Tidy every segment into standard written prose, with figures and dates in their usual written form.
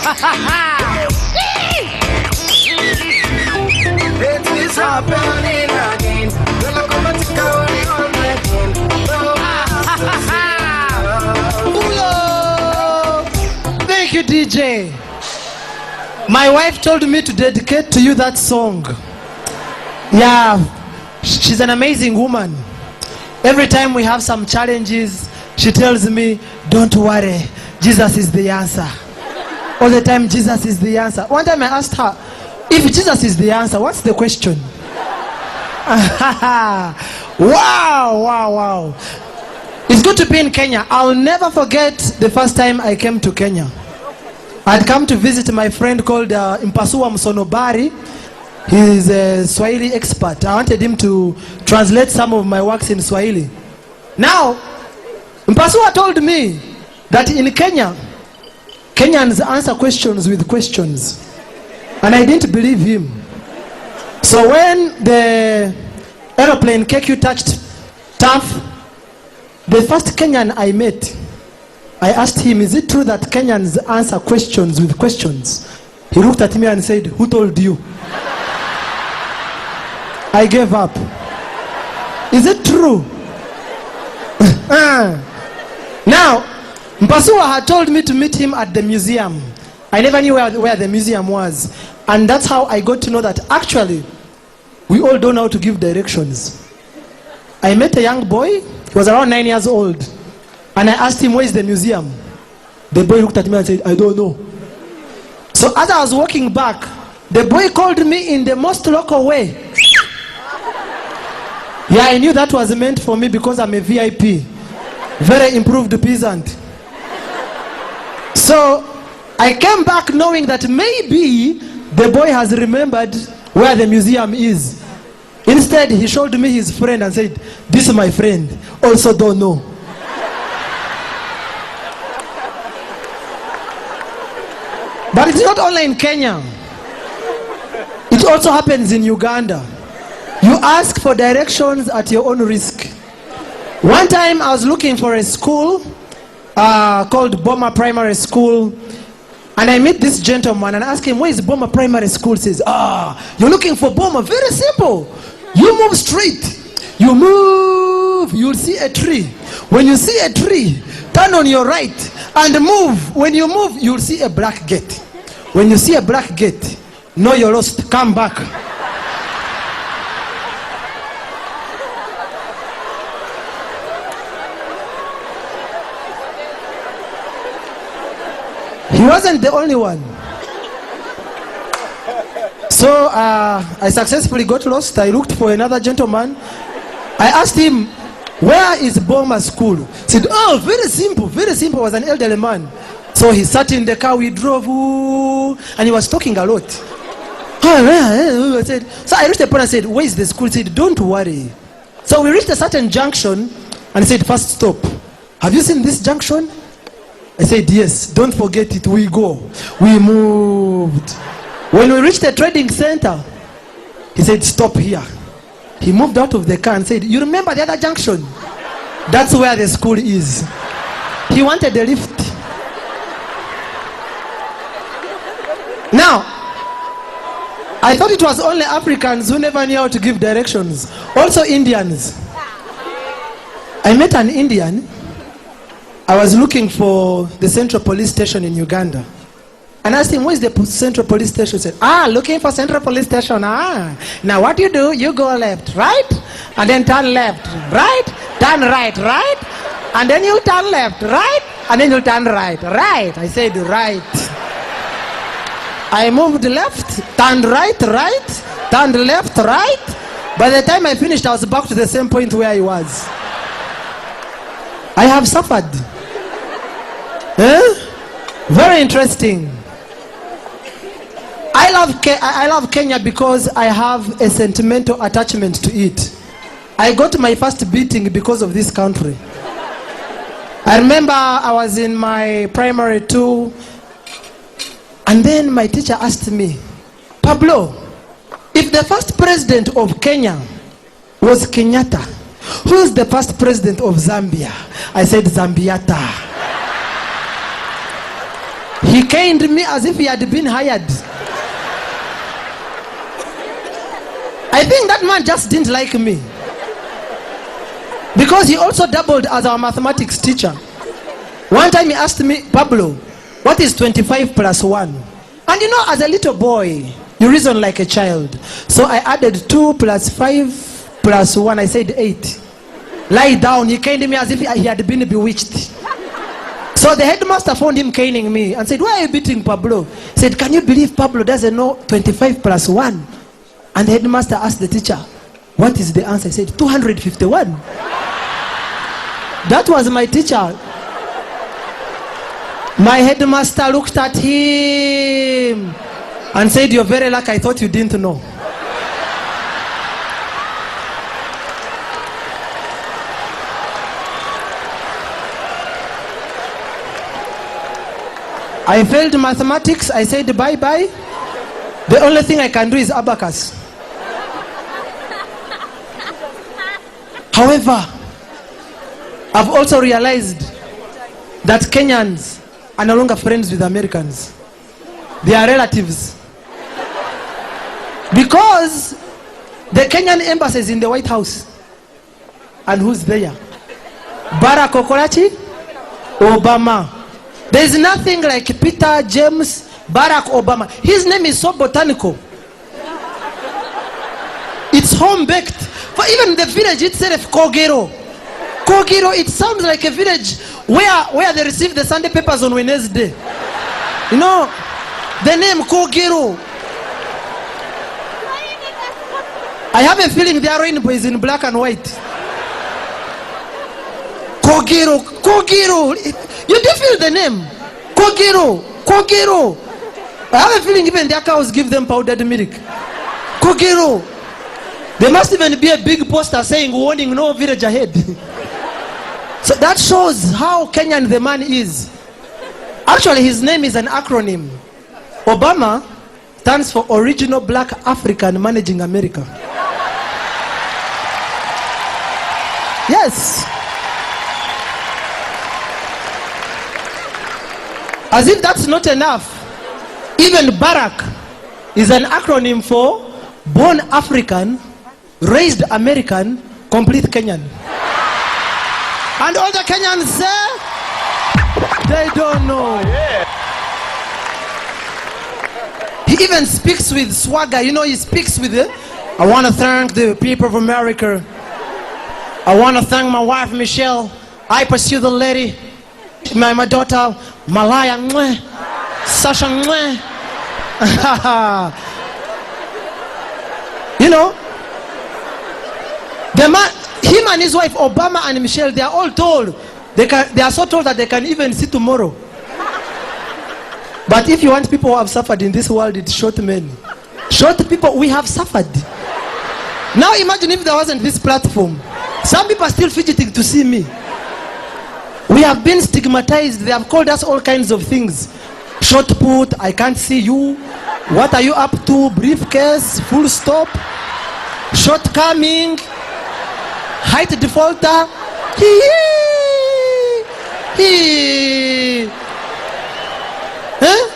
It is happening again. Thank you, DJ. My wife told me to dedicate to you that song. Yeah, she's an amazing woman. Every time we have some challenges, she tells me, don't worry, Jesus is the answer. All the time, Jesus is the answer. One time I asked her, if Jesus is the answer, what's the question? Wow. It's good to be in Kenya. I'll never forget the first time I came to Kenya. I'd come to visit my friend called Mpasua Msonobari. He's a Swahili expert. I wanted him to translate some of my works in Swahili. Now, Mpasua told me that in Kenya, Kenyans answer questions with questions. And I didn't believe him. So when the aeroplane KQ touched turf, the first Kenyan I met, I asked him, is it true that Kenyans answer questions with questions? He looked at me and said, who told you? I gave up. Is it true? Now, Mpasua had told me to meet him at the museum. I never knew where the museum was. And that's how I got to know that actually, we all don't know how to give directions. I met a young boy, he was around 9 years old. And I asked him, where is the museum? The boy looked at me and said, I don't know. So as I was walking back, the boy called me in the most local way. Yeah, I knew that was meant for me because I'm a VIP. Very improved peasant. So I came back knowing that maybe the boy has remembered where the museum is. Instead, he showed me his friend and said, this is my friend, also don't know. But it's not only in Kenya. It also happens in Uganda. You ask for directions at your own risk. One time I was looking for a school called Boma Primary School, and I met this gentleman and asked him, where is Boma Primary School? He says, you're looking for Boma? Very simple. You move straight. You move, you'll see a tree. When you see a tree, turn on your right and move. When you move, you'll see a black gate. When you see a black gate, know you're lost, come back. He wasn't the only one. So I successfully got lost. I looked for another gentleman. I asked him, where is Boma School? He said, oh, very simple, very simple. He was an elderly man. So he sat in the car, we drove, and he was talking a lot. So I reached a point and said, where is the school? He said, don't worry. So we reached a certain junction, and he said, first stop. Have you seen this junction? I said, yes, don't forget it, we go. We moved. When we reached the trading center, he said, stop here. He moved out of the car and said, you remember the other junction? That's where the school is. He wanted a lift. Now, I thought it was only Africans who never knew how to give directions. Also Indians. I met an Indian. I was looking for the Central Police Station in Uganda. And I asked him, where's the Central Police Station? He said, looking for Central Police Station. Now what you do, you go left, right? And then turn left, right? Turn right, right? And then you turn left, right? And then you turn right, right? I said, right. I moved left, turned right, right? Turned left, right? By the time I finished, I was back to the same point where I was. I have suffered. Very interesting. I love Kenya because I have a sentimental attachment to it. I got my first beating because of this country. I remember I was in my primary 2, and then my teacher asked me, Pablo, if the first president of Kenya was Kenyatta, who's the first president of Zambia? I said, Zambiata. He caned me as if he had been hired. I think that man just didn't like me. Because he also doubled as our mathematics teacher. One time he asked me, Pablo, what is 25 plus 1? And you know, as a little boy, you reason like a child. So I added 2 plus 5 plus 1. I said 8. Lie down. He caned me as if he had been bewitched. So the headmaster found him caning me and said, why are you beating Pablo? He said, can you believe Pablo doesn't know 25 plus 1? And the headmaster asked the teacher, what is the answer? He said, 251. That was my teacher. My headmaster looked at him and said, you're very lucky, I thought you didn't know. I failed mathematics. I said bye-bye. The only thing I can do is abacus. However, I've also realized that Kenyans are no longer friends with Americans. They are relatives. Because the Kenyan embassy is in the White House. And who's there? Barack Okolachi? Obama. There is nothing like Peter, James, Barack Obama. His name is so botanical. It's home-baked. For even the village itself, Kogero. Kogero, it sounds like a village where they receive the Sunday papers on Wednesday. You know, the name Kogero. I have a feeling their rainbow is in black and white. Kogero, Kogero. You do feel the name? Kogero, Kogero. I have a feeling even their cows give them powdered milk. Kogero. There must even be a big poster saying, warning, no village ahead. So that shows how Kenyan the man is. Actually, his name is an acronym. Obama stands for Original Black African Managing America. Yes. As if that's not enough, even Barack is an acronym for Born African, Raised American, Complete Kenyan. And all the Kenyans say, they don't know. He even speaks with swagger. You know, he speaks with it. I want to thank the people of America. I want to thank my wife, Michelle. I pursue the lady. My daughter, Malaya, Sasha. You know, the man, him and his wife, Obama and Michelle, they are all told. They are so told that they can even see tomorrow. But if you want people who have suffered in this world, it's short men. Short people, we have suffered. Now imagine if there wasn't this platform. Some people are still fidgeting to see me. We have been stigmatized. They have called us all kinds of things. Short put, I can't see you. What are you up to? Briefcase, full stop. Shortcoming. Height defaulter. Huh?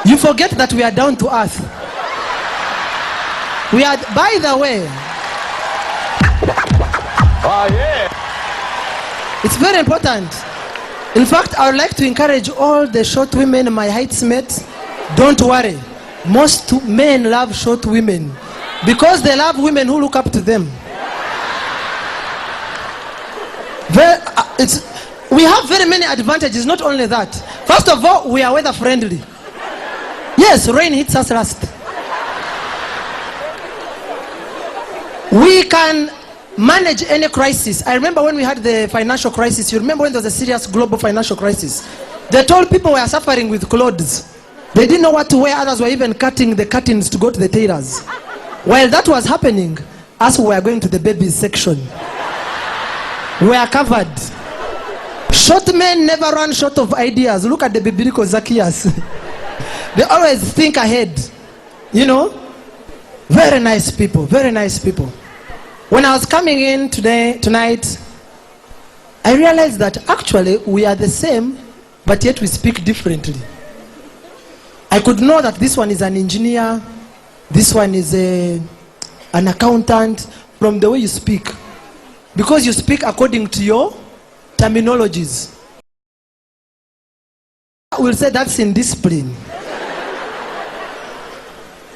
You forget that we are down to earth. We are, by the way. Oh, yeah. It's very important. In fact, I would like to encourage all the short women, my heights mates, don't worry. Most men love short women because they love women who look up to them. We have very many advantages, not only that. First of all, we are weather friendly. Yes, rain hits us last. We can manage any crisis. I remember when we had the financial crisis. You remember when there was a serious global financial crisis? They told people were suffering with clothes. They didn't know what to wear. Others were even cutting the curtains to go to the tailors. While that was happening, us were going to the babies section. We are covered. Short men never run short of ideas. Look at the biblical Zacchaeus. They always think ahead. You know? Very nice people. Very nice people. When I was coming in tonight, I realized that actually we are the same but yet we speak differently. I could know that this one is an engineer, this one is an accountant, from the way you speak. Because you speak according to your terminologies. We'll say that's indiscipline.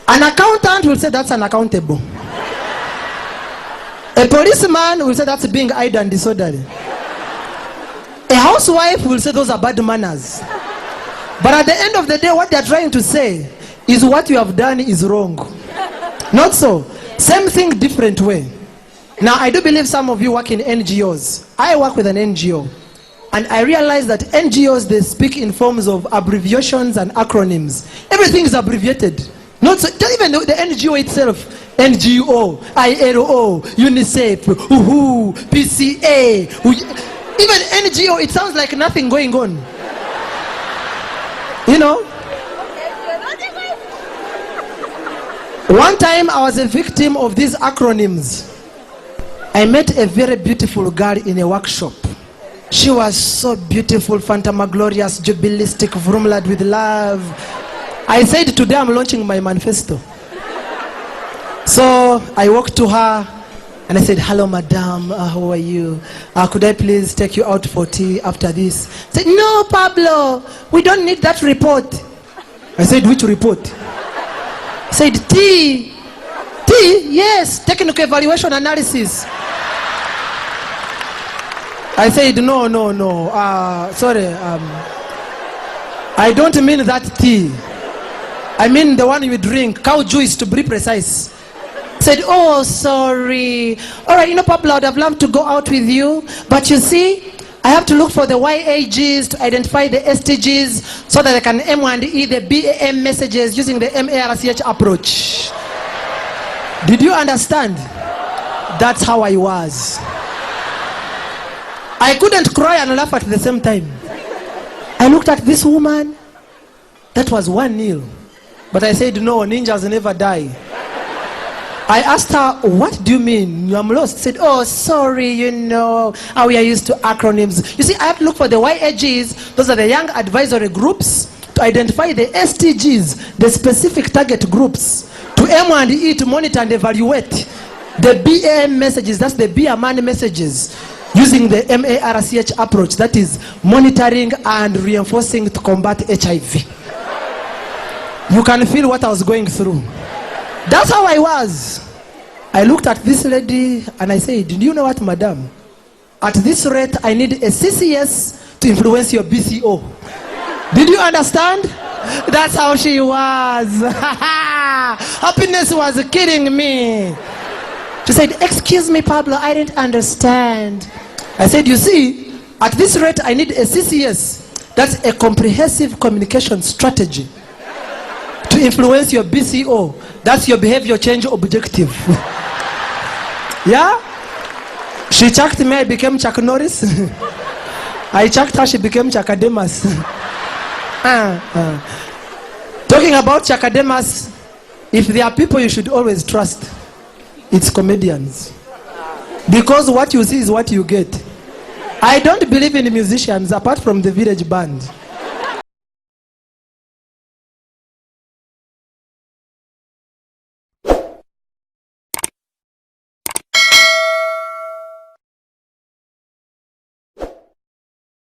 An accountant will say that's unaccountable. A policeman will say that's being idle and disorderly. A housewife will say those are bad manners. But at the end of the day, what they're trying to say is what you have done is wrong. Not so. Same thing, different way. Now, I do believe some of you work in NGOs. I work with an NGO. And I realize that NGOs, they speak in forms of abbreviations and acronyms. Everything is abbreviated. Not so, even the NGO itself. NGO, ILO, UNICEF, UHU, PCA. Even NGO, it sounds like nothing going on. You know? One time I was a victim of these acronyms. I met a very beautiful girl in a workshop. She was so beautiful, phantasmaglorious, jubilistic, vrumlad with love. I said today I'm launching my manifesto. So I walked to her and I said, hello madam, how are you? Could I please take you out for tea after this? She said, no Pablo, we don't need that report. I said, which report? She said, tea. Tea? Yes, technical evaluation analysis. I said, no. Sorry, I don't mean that tea. I mean the one you drink, cow juice to be precise. Said, oh, sorry. All right, you know, Pablo, I would have loved to go out with you. But you see, I have to look for the YAGs to identify the STGs so that I can M1E the BAM messages using the MARCH approach. Did you understand? That's how I was. I couldn't cry and laugh at the same time. I looked at this woman. That was 1-0. But I said, no, ninjas never die. I asked her, what do you mean? I'm lost. She said, oh, sorry, you know, how we are used to acronyms. You see, I have to look for the YAGs. Those are the young advisory groups. To identify the STGs, the specific target groups. To M1E to monitor and evaluate the BAM messages. That's the Be a Man messages. Using the MARCH approach. That is monitoring and reinforcing to combat HIV. You can feel what I was going through. That's how I was. I looked at this lady and I said, do you know what, madam? At this rate, I need a CCS to influence your BCO. Did you understand? That's how she was. Happiness was killing me. She said, excuse me, Pablo, I didn't understand. I said, you see, at this rate, I need a CCS. That's a comprehensive communication strategy to influence your BCO. That's your behavior change objective. Yeah? She chucked me, I became Chuck Norris. I chucked her, she became Chakademas. Talking about Chakademas, if there are people you should always trust, it's comedians. Because what you see is what you get. I don't believe in musicians apart from the village band.